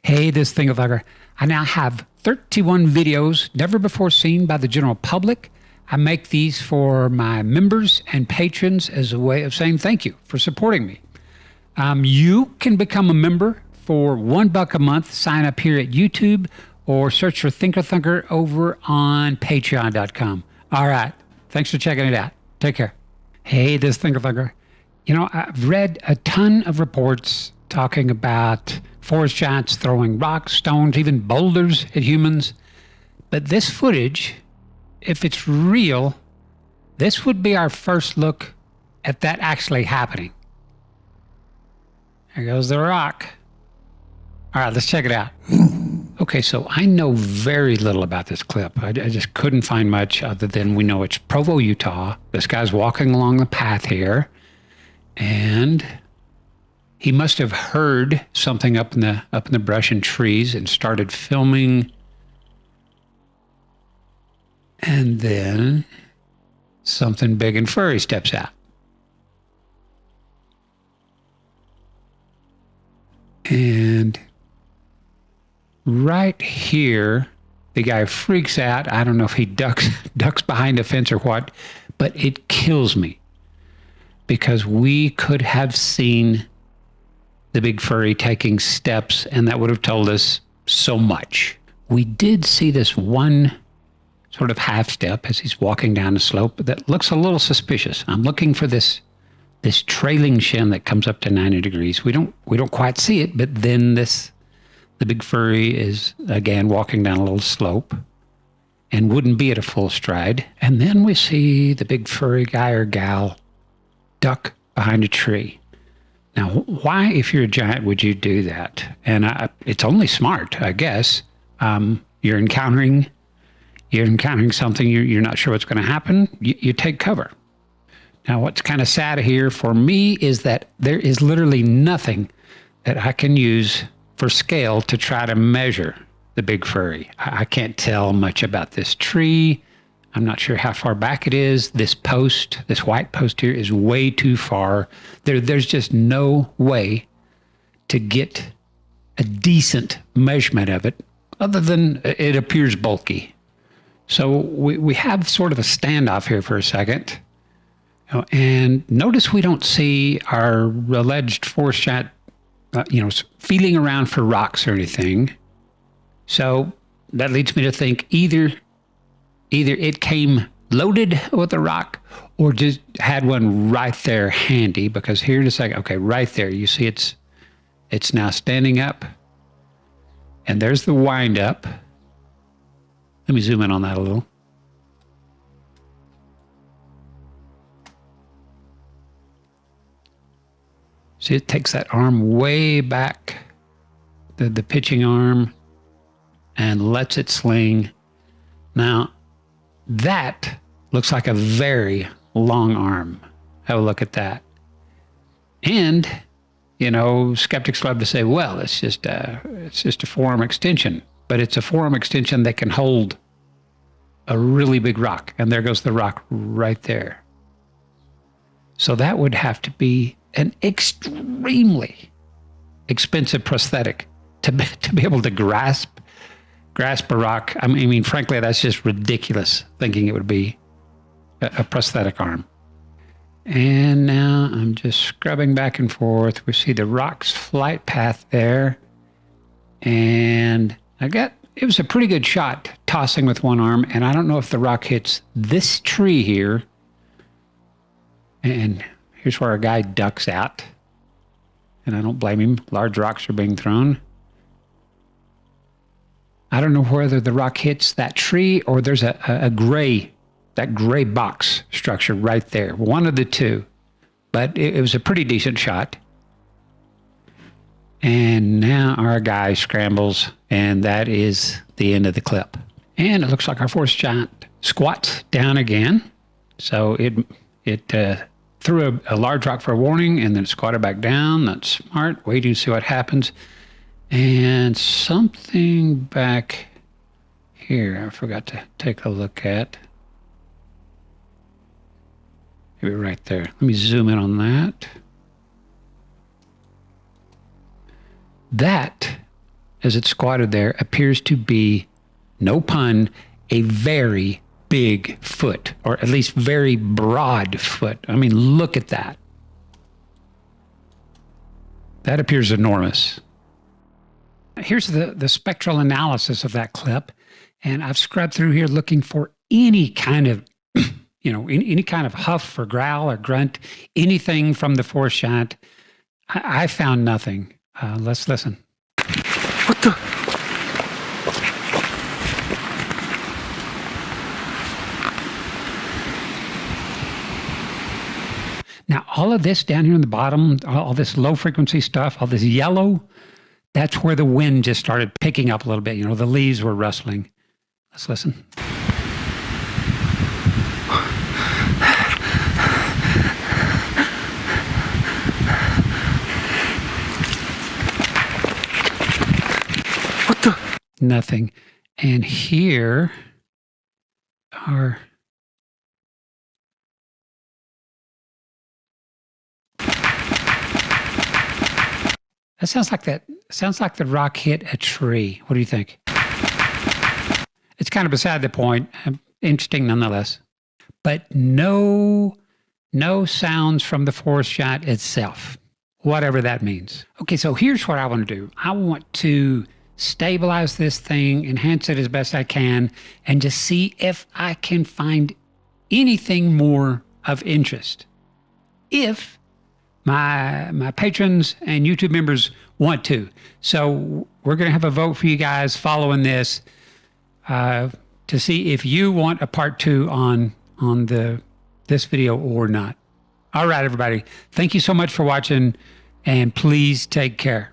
Hey, this ThinkerThunker. I now have 31 videos never before seen by the general public. I make these for my members and patrons as a way of saying thank you for supporting me. You can become a member for $1 a month. Sign up here at YouTube or search for ThinkerThunker over on patreon.com. All right. Thanks for checking it out. Take care. Hey, this ThinkerThunker. You know, I've read a ton of reports talking about forest giants throwing rocks, stones, even boulders at humans. But this footage, if it's real, this would be our first look at that actually happening. There goes the rock. All right, let's check it out. Okay, so I know very little about this clip. I just couldn't find much other than we know it's Provo, Utah. This guy's walking along the path here, and he must have heard something up in the brush and trees and started filming. And then something big and furry steps out. And right here, the guy freaks out. I don't know if he ducks behind a fence or what, but it kills me because we could have seen the big furry taking steps, and that would have told us so much. We did see this one sort of half step as he's walking down the slope that looks a little suspicious. I'm looking for this trailing shin that comes up to 90 degrees. We don't quite see it, but then the big furry is again walking down a little slope and wouldn't be at a full stride. And then we see the big furry guy or gal duck behind a tree. Now, why, if you're a giant, would you do that? And it's only smart, I guess. You're encountering something, you're not sure what's going to happen, you take cover. Now, what's kind of sad here for me is that there is literally nothing that I can use for scale to try to measure the big furry. I can't tell much about this tree. I'm not sure how far back it is. This post, this white post here, is way too far. There's just no way to get a decent measurement of it other than it appears bulky. So we have sort of a standoff here for a second. And notice we don't see our alleged forest giant, feeling around for rocks or anything. So that leads me to think either it came loaded with a rock or just had one right there handy, because here in a second, okay, right there, you see it's now standing up, and there's the wind up. Let me zoom in on that a little. See, it takes that arm way back, the pitching arm, and lets it sling. Now, that looks like a very long arm. Have a look at that. And, skeptics love to say, well, it's just a forearm extension. But it's a forearm extension that can hold a really big rock. And there goes the rock right there. So that would have to be an extremely expensive prosthetic to be able to grasp a rock. I mean, frankly, that's just ridiculous thinking it would be a prosthetic arm. And now I'm just scrubbing back and forth. We see the rock's flight path there. And it was a pretty good shot tossing with one arm. And I don't know if the rock hits this tree here. And here's where a guy ducks out. And I don't blame him. Large rocks are being thrown. I don't know whether the rock hits that tree or there's that gray box structure right there. One of the two. But it was a pretty decent shot. And now our guy scrambles, and that is the end of the clip. And it looks like our forest giant squats down again. So it threw a large rock for a warning and then squatted back down. That's smart. Waiting to see what happens. And something back here I forgot to take a look at. Maybe right there. Let me zoom in on that. That as it squatted there, appears to be, no pun, a very big foot, or at least very broad foot. I mean, look at that. That appears enormous. Here's the spectral analysis of that clip. And I've scrubbed through here looking for any kind of, any kind of huff or growl or grunt, anything from the forest giant. I found nothing. Let's listen. What the? Now, all of this down here in the bottom, all this low frequency stuff, all this yellow, that's where the wind just started picking up a little bit. The leaves were rustling. Let's listen. What the? Nothing. And here are... That sounds like the rock hit a tree. What do you think? It's kind of beside the point. Interesting nonetheless. But no sounds from the forest giant itself, whatever that means. Okay, so here's what I want to do. I want to stabilize this thing, enhance it as best I can, and just see if I can find anything more of interest. If my patrons and YouTube members want to. So we're going to have a vote for you guys following this to see if you want a part 2 on this video or not. All right, everybody. Thank you so much for watching, and please take care.